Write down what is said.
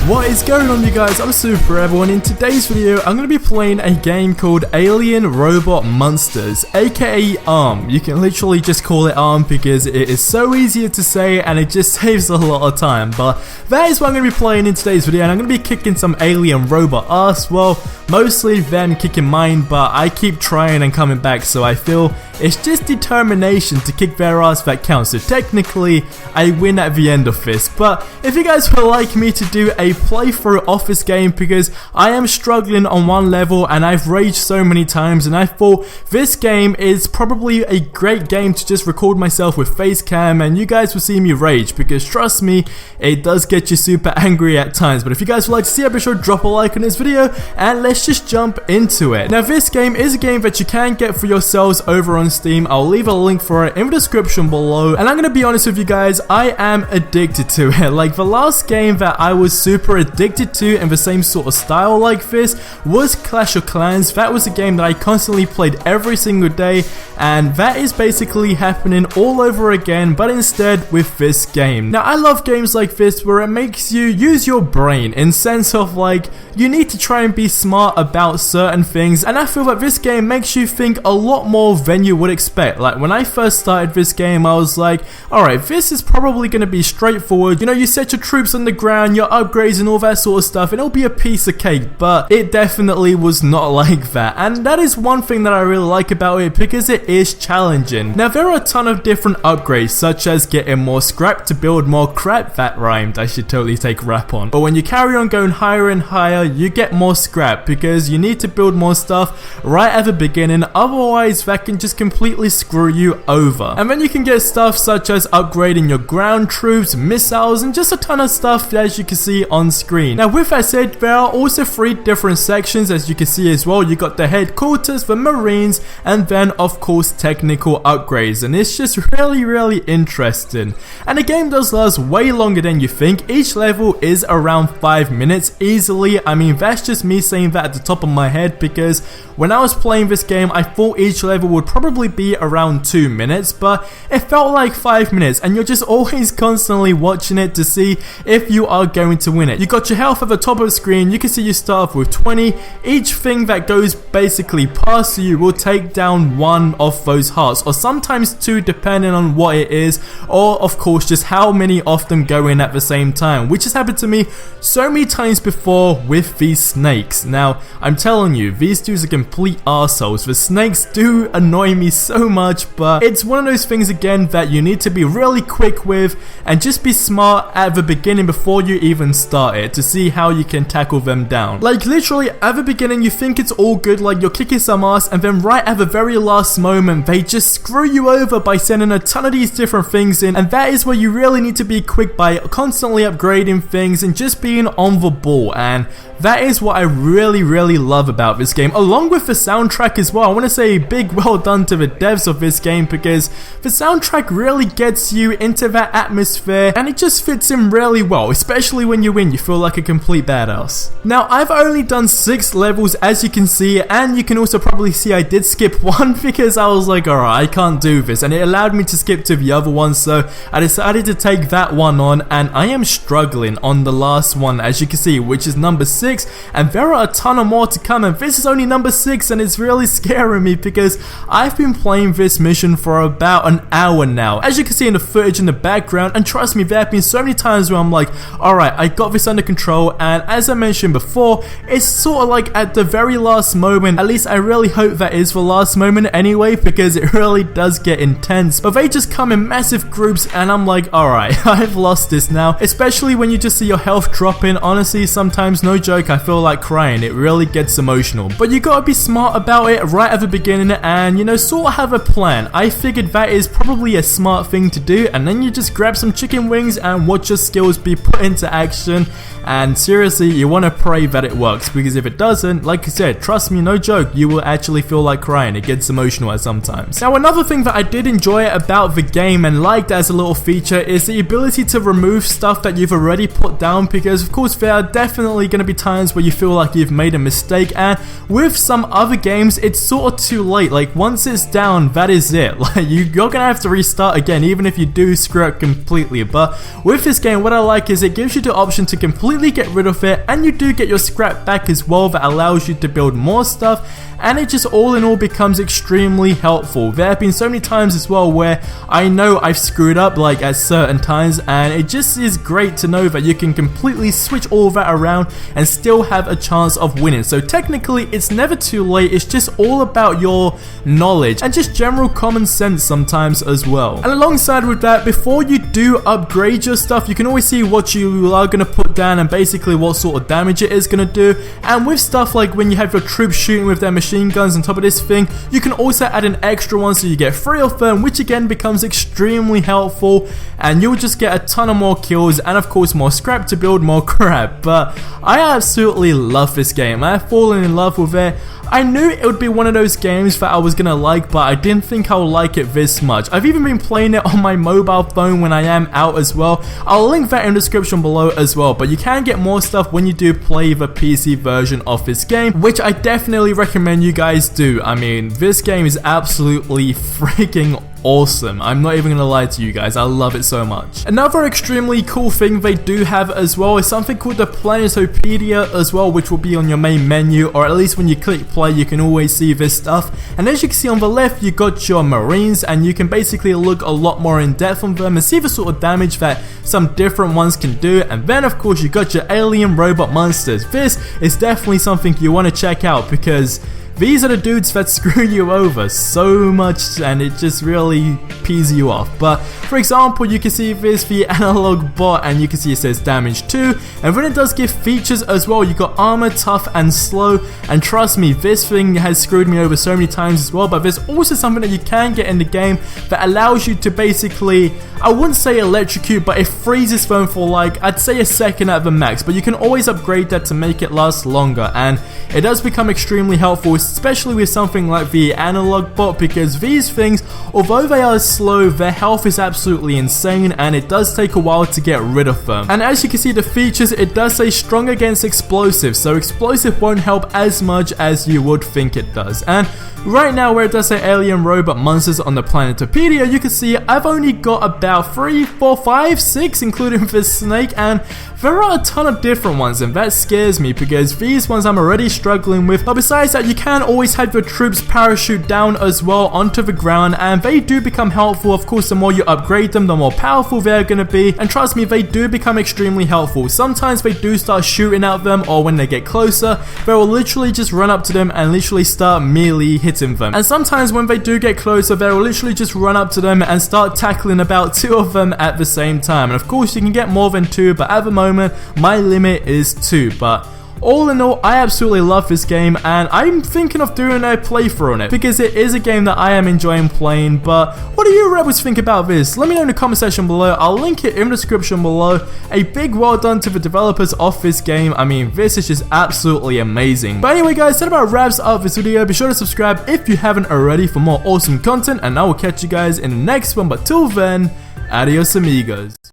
What is going on, you guys? I'm SuperRebel, and in today's video I'm going to be playing a game called Alien Robot Monsters, aka ARM. You can literally just call it ARM because it is so easier to say and it just saves a lot of time. But that is what I'm going to be playing in today's video, and I'm going to be kicking some alien robot ass. Well, mostly them kicking mine, but I keep trying and coming back, so I feel it's just determination to kick their ass that counts. So technically I win at the end of this. But if you guys would like me to do a playthrough of this game, because I am struggling on one level and I've raged so many times, and I thought this game is probably a great game to just record myself with face cam and you guys will see me rage, because trust me, it does get you super angry at times. But if you guys would like to see it, be sure to drop a like on this video and let's just jump into it. Now this game is a game that you can get for yourselves over on Steam. I'll leave a link for it in the description below, and I'm gonna be honest with you guys, I am addicted to it. Like the last game that I was super addicted to in the same sort of style like this was Clash of Clans. That was a game that I constantly played every single day, and that is basically happening all over again, but instead with this game. Now I love games like this where it makes you use your brain, in sense of like you need to try and be smart about certain things, and I feel that this game makes you think a lot more than you would expect. Like when I first started this game, I was like, alright, this is probably going to be straightforward. You know, you set your troops on the ground, your upgrades and all that sort of stuff, and it'll be a piece of cake. But it definitely was not like that, and that is one thing that I really like about it, because it is challenging. Now there are a ton of different upgrades, such as getting more scrap to build more crap. That rhymed, I should totally take rap on. But when you carry on going higher and higher, you get more scrap because you need to build more stuff right at the beginning, otherwise that can just completely screw you over. And then you can get stuff such as upgrading your ground troops, missiles, and just a ton of stuff as you can see on screen. Now with that said, there are also 3 different sections as you can see as well. You got the headquarters, the marines, and then of course technical upgrades, and it's just really interesting. And the game does last way longer than you think. Each level is around 5 minutes easily. I mean, that's just me saying that at the top of my head, because when I was playing this game I thought each level would probably be around 2 minutes, but it felt like 5 minutes, and you're just always constantly watching it to see if you are going to win it. You got your health at the top of the screen. You can see you start off with 20. Each thing that goes basically past you will take down 1 of those hearts, or sometimes 2 depending on what it is, or of course just how many of them go in at the same time, which has happened to me so many times before with these snakes. Now I'm telling you, these dudes are complete arseholes. The snakes do annoy me so much, but it's one of those things again that you need to be really quick with and just be smart at the beginning before you even start it, to see how you can tackle them down. Like literally at the beginning you think it's all good, like you're kicking some ass, and then right at the very last moment they just screw you over by sending a ton of these different things in, and that is where you really need to be quick by constantly upgrading things and just being on the ball. And that is what I really love about this game, along with the soundtrack as well. I want to say a big well done to the devs of this game, because the soundtrack really gets you into that atmosphere and it just fits in really well, especially when you win. You feel like a complete badass. Now I've only done 6 levels as you can see, and you can also probably see I did skip one because I was like, alright, I can't do this, and it allowed me to skip to the other one, so I decided to take that one on, and I am struggling on the last one as you can see, which is number 6, and there are a ton of more to come, and this is only number 6, and it's really scaring me because I've been playing this mission for about an hour now, as you can see in the footage in the background. And trust me, there have been so many times where I'm like, alright, I got this under control, and as I mentioned before, it's sort of like at the very last moment, at least I really hope that is the last moment anyway, because it really does get intense, but they just come in massive groups and I'm like, alright, I've lost this now, especially when you just see your health dropping. Honestly, sometimes, no joke, I feel like crying. It really gets emotional, but you gotta be smart about it right at the beginning and, you know, sort of have a plan. I figured that is probably a smart thing to do, and then you just grab some chicken wings and watch your skills be put into action. And seriously, you want to pray that it works, because if it doesn't, like I said, trust me, no joke, you will actually feel like crying. It gets emotional at sometimes. Now another thing that I did enjoy about the game and liked as a little feature is the ability to remove stuff that you've already put down, because of course there are definitely going to be times where you feel like you've made a mistake, and with some other games it's sort of too late. Like once it's down, that is it. Like you're gonna have to restart again even if you do screw up completely. But with this game, what I like is it gives you the option to completely completely get rid of it, and you do get your scrap back as well that allows you to build more stuff, and it just all in all becomes extremely helpful. There have been so many times as well where I know I've screwed up like at certain times, and it just is great to know that you can completely switch all that around and still have a chance of winning. So technically it's never too late, it's just all about your knowledge and just general common sense sometimes as well. And alongside with that, before you do upgrade your stuff, you can always see what you are going to put down and basically what sort of damage it is going to do. And with stuff like when you have your troops shooting with their machine guns on top of this thing, you can also add an extra one so you get 3 of them, which again becomes extremely helpful, and you'll just get a ton of more kills and of course more scrap to build more crap. But I absolutely love this game. I have fallen in love with it. I knew it would be one of those games that I was gonna like, but I didn't think I would like it this much. I've even been playing it on my mobile phone when I am out as well. I'll link that in the description below as well, but you can get more stuff when you do play the PC version of this game, which I definitely recommend you guys do. I mean, this game is absolutely freaking awesome. I'm not even gonna lie to you guys, I love it so much. Another extremely cool thing they do have as well is something called the Planetopedia as well, which will be on your main menu, or at least when you click play you can always see this stuff. And as you can see on the left, you got your marines, and you can basically look a lot more in depth on them and see the sort of damage that some different ones can do. And then of course you got your alien robot monsters. This is definitely something you want to check out because these are the dudes that screw you over so much, and it just really pees you off. But for example, you can see this, the analog bot, and you can see it says damage 2, and then it does give features as well. You got armor, tough, and slow, and trust me, this thing has screwed me over so many times as well. But there's also something that you can get in the game that allows you to basically, I wouldn't say electrocute, but it freezes them for like, I'd say a second at the max, but you can always upgrade that to make it last longer, and it does become extremely helpful, especially with something like the analog bot, because these things, although they are slow, their health is absolutely insane, and it does take a while to get rid of them. And as you can see the features, it does say strong against explosives, so explosive won't help as much as you would think it does. And right now where it does say alien robot monsters on the Planetopedia, you can see I've only got about 3, 4, 5, 6 including this snake, and there are a ton of different ones, and that scares me because these ones I'm already struggling with. But besides that, you can always have your troops parachute down as well onto the ground, and they do become helpful. Of course, the more you upgrade them, the more powerful they're going to be, and trust me, they do become extremely helpful. Sometimes they do start shooting at them, or when they get closer, they will literally just run up to them and literally start melee hitting them. And sometimes when they do get closer, they will literally just run up to them and start tackling about 2 of them at the same time. And of course, you can get more than 2, but at the moment, my limit is 2. But all in all, I absolutely love this game, and I'm thinking of doing a playthrough on it because it is a game that I am enjoying playing. But what do you rebels think about this? Let me know in the comment section below. I'll link it in the description below. A big well done to the developers of this game. I mean, this is just absolutely amazing. But anyway guys, that about wraps up this video. Be sure to subscribe if you haven't already for more awesome content, and I will catch you guys in the next one. But till then, adios amigos.